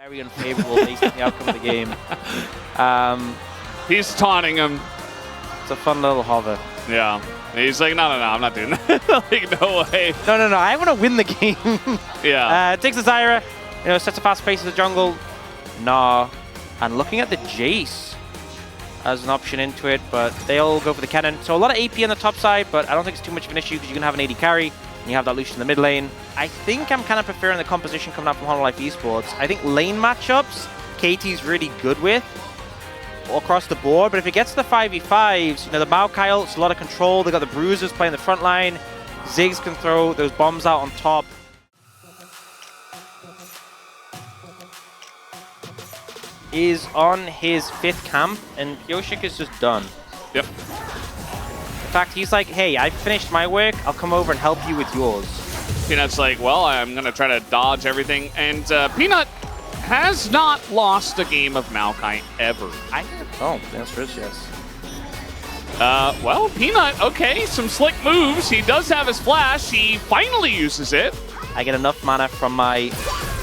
Very unfavorable based on the outcome of the game. He's taunting him. It's a fun little hover. Yeah. He's like, no, I'm not doing that. Like, no way. No, I want to win the game. Yeah. Takes the Zyra, sets a fast pace in the jungle. Nah. And looking at the Jace as an option into it, but they'll go for the cannon. So a lot of AP on the top side, but I don't think it's too much of an issue because you can have an AD carry, and you have that Lucian in the mid lane. I think I'm kind of preferring the composition coming out from Hololive Esports. I think lane matchups, KT's really good with across the board, but if it gets to the 5v5s, the Maokai, it's a lot of control. They got the Bruisers playing the front line. Ziggs can throw those bombs out on top. Is on his 5th camp, and Yoshik is just done. Yep. In fact, he's like, hey, I finished my work, I'll come over and help you with yours. Peanut's like, well, I'm going to try to dodge everything, and Peanut has not lost a game of Maokai ever. Oh, the answer is yes. Well, Peanut, okay, some slick moves. He does have his flash. He finally uses it. I get enough mana from my...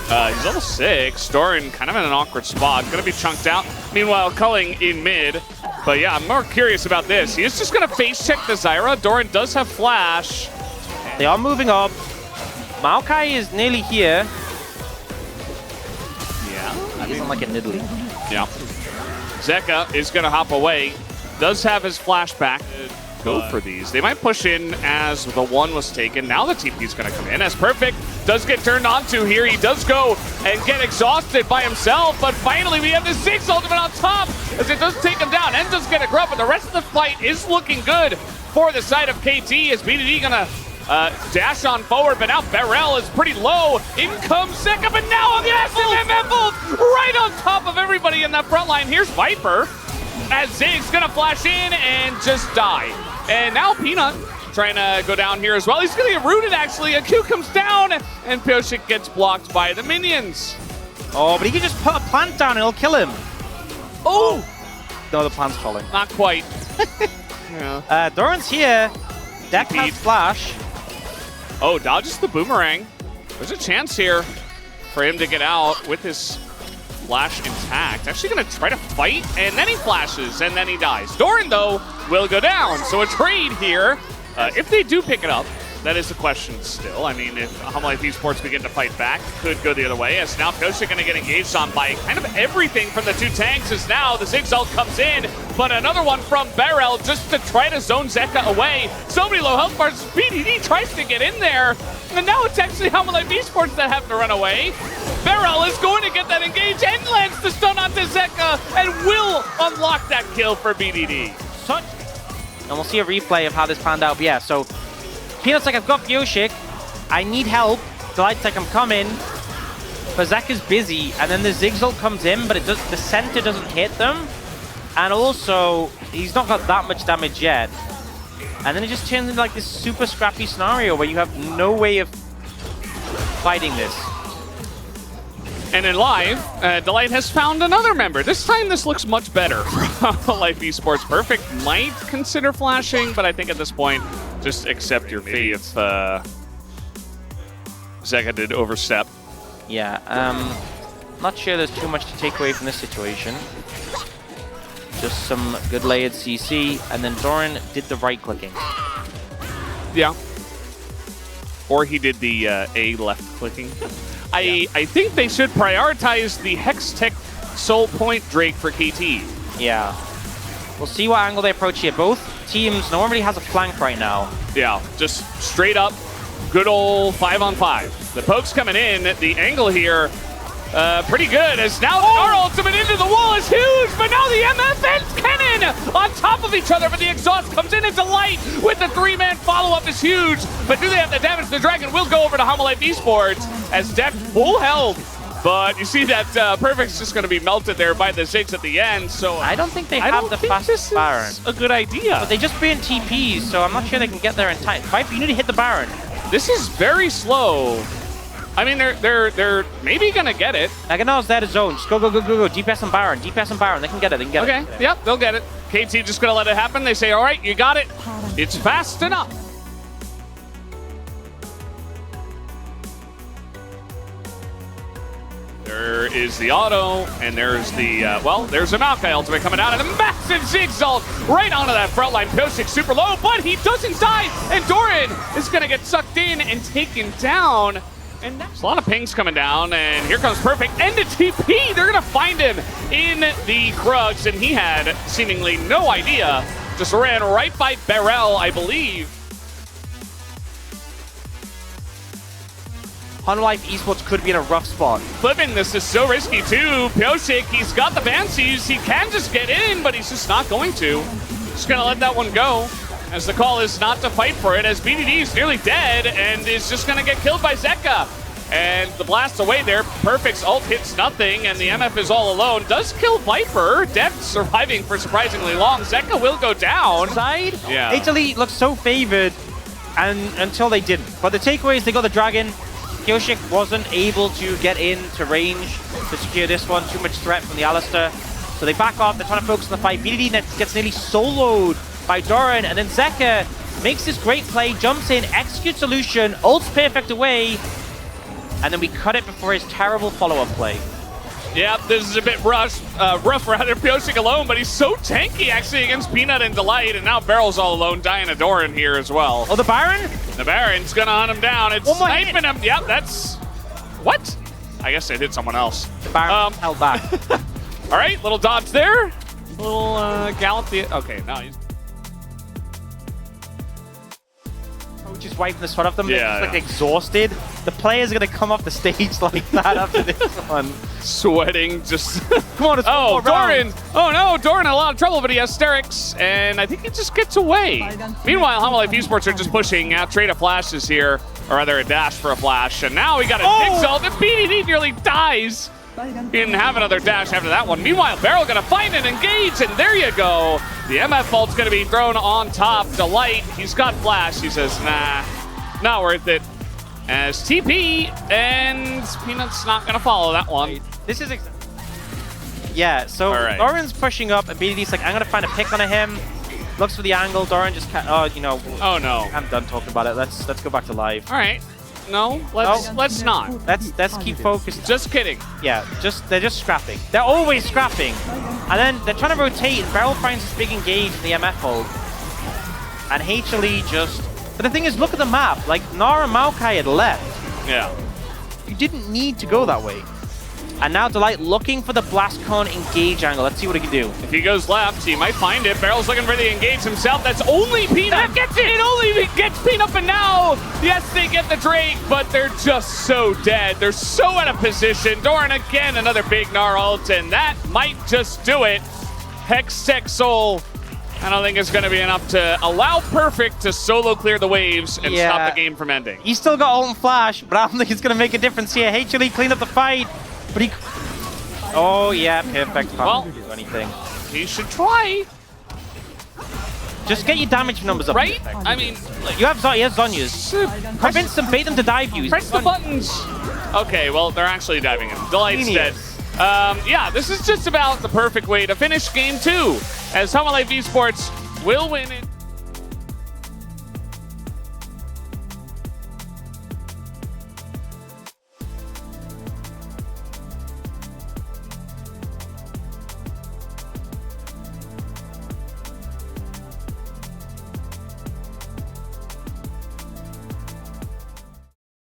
He's level 6. Doran kind of in an awkward spot. Going to be chunked out. Meanwhile, Culling in mid. But yeah, I'm more curious about this. He is just going to face check the Zyra. Doran does have flash. They are moving up. Maokai is nearly here. Yeah. He's on like a niddly. Yeah. Zeka is going to hop away. Does have his flashback. Go for these. They might push in as the one was taken. Now the TP is going to come in as Perfect does get turned onto here. He does go and get exhausted by himself, but finally we have the Ziggs ultimate on top as it does take him down. And does get a grub, but the rest of the fight is looking good for the side of KT as BDD going to dash on forward, but now Barrel is pretty low. In comes Zeka, but now a massive MF right on top of everybody in that front line. Here's Viper as Ziggs going to flash in and just die. And now Peanut trying to go down here as well. He's going to get rooted, actually. A Q comes down, and PerfecT gets blocked by the minions. Oh, but he can just put a plant down and it'll kill him. Oh! No, the plant's falling. Not quite. Yeah. Doran's here. Deck has flash. Oh, dodges the boomerang. There's a chance here for him to get out with his flash intact. Actually going to try to fight, and then he flashes, and then he dies. Doran, though, will go down. So a trade here. If they do pick it up, that is the question still. I mean, if Hololive Esports begin to fight back, could go the other way. As now PerfecT going to get engaged on by kind of everything from the two tanks. As now the Ziggs ult comes in, but another one from Barrel just to try to zone Zeka away. So many low health bars. BDD tries to get in there, and now it's actually Hololive Esports that have to run away. Barrel is going to get that engage and lands the stun onto Zeka and will unlock that kill for BDD. And we'll see a replay of how this panned out. But yeah, so Peanut's like, I've got Yoshik. I need help. Delight's like, I'm coming. But Zeka's busy. And then the Ziggs ult comes in, but the center doesn't hit them. And also, he's not got that much damage yet. And then it just turns into like this super scrappy scenario where you have no way of fighting this. And in live, Delight has found another member. This time, this looks much better for Hololive Esports. PerfecT might consider flashing, but I think at this point, just accept your fate if Zeka did overstep. Yeah, not sure there's too much to take away from this situation. Just some good layered CC, and then Doran did the right-clicking. Yeah. Or he did the A left-clicking. I think they should prioritize the Hextech Soul Point Drake for KT. Yeah. We'll see what angle they approach here. Both teams, no one really has a flank right now. Yeah, just straight up, good old 5-on-5. The poke's coming in. The angle here, pretty good. As now our ultimate into the wall is huge, but now the MF and Cannon on top of each other, but the exhaust comes in and Delight with the 3-man follow-up is huge. But do they have the damage? The Dragon will go over to Hololive Esports as Deck full health. But you see that PerfecT's just going to be melted there by the Ziggs at the end. So I don't think they have the fastest Baron. A good idea. But they just burned TPs, so I'm not sure they can get there in time. Viper, you need to hit the Baron. This is very slow. I mean, they're maybe going to get it. Aganar's there to zone. Just go. DPS and Baron. DPS and Baron. They can get it. They can get it. Okay, yep, they'll get it. KT just going to let it happen. They say, all right, you got it. It's fast enough. There is the auto, and there's the, there's a Maokai ultimate coming out, and a massive Zigzalt right onto that front line. PerfecT super low, but he doesn't die, and Doran is going to get sucked in and taken down. And there's a lot of pings coming down, and here comes PerfecT and the TP. They're going to find him in the Krugs, and he had seemingly no idea. Just ran right by Barrel, I believe. HLE Esports could be in a rough spot. Flipping this is so risky too. PerfecT, he's got the fancies. He can just get in, but he's just not going to. Just gonna let that one go, as the call is not to fight for it, as BDD is nearly dead and is just gonna get killed by Zeka. And the blast away there, PerfecT's ult hits nothing, and the MF is all alone. Does kill Viper. Death surviving for surprisingly long. Zeka will go down. Side? Yeah. HLE looks so favored until they didn't. But the takeaway is they got the dragon. PerfecT wasn't able to get into range to secure this one. Too much threat from the Alistar. So they back off. They're trying to focus on the fight. BDD gets nearly soloed by Doran. And then Zeka makes this great play, jumps in, executes solution, ults PerfecT away. And then we cut it before his terrible follow-up play. Yeah, this is a bit rough rather. PerfecT alone, but he's so tanky actually against Peanut and Delight, and now Barrel's all alone, dying to Doran here as well. Oh, the Baron? The Baron's gonna hunt him down. It's sniping him. Yep, that's... What? I guess they hit someone else. The Baron held back. All right, little dodge there. Little gallop. Okay, now he's... Just wiping the sweat off them. Yeah, They're just like exhausted. The players are going to come off the stage like that after this one. Sweating, just... Come on, it's oh, Doran! Oh no, Doran in a lot of trouble, but he has Sterix, and I think he just gets away. Meanwhile, HLE Esports are just pushing out, trade of flashes here, or rather a dash for a flash, and now we got a Zigzalt, and BDD nearly dies. He didn't have another dash after that one. Meanwhile, Barrel gonna find and engage, and there you go. The MF ult's gonna be thrown on top. Delight, he's got flash. He says, nah, not worth it. As TP, and Peanut's not gonna follow that one. This is yeah, so Doran's pushing up, and BDD's like, I'm gonna find a pick on him. Looks for the angle, Doran just can't, oh no. I'm done talking about it. Let's go back to live. All right. No, let's not. Let's keep focused. Just kidding. Yeah, they're just scrapping. They're always scrapping. And then they're trying to rotate, and Barrel finds this big engage in the MF ult. And HLE just... But the thing is, look at the map. Like, Nara and Maokai had left. Yeah. You didn't need to go that way. And now Delight looking for the Blast Cone engage angle. Let's see what he can do. If he goes left, he might find it. Barrel's looking for the engage himself. That's only Peanut. That gets it! It only gets Peanut, but now, yes, they get the Drake, but they're just so dead. They're so out of position. Doran again, another big Gnar ult, and that might just do it. Hextech Soul, I don't think it's going to be enough to allow PerfecT to solo clear the waves and stop the game from ending. He's still got ult and flash, but I don't think it's going to make a difference here. HLE cleaned up the fight. But he... Oh, yeah, PerfecT can't do anything. He should try. Just get your damage numbers up. Right? I mean... Like, you have Zhonya's. Convince them, bait them to dive you. Press the buttons. Okay, well, they're actually diving him. Delight's dead. Yeah, this is just about the perfect way to finish Game 2, as HLE Esports will win it.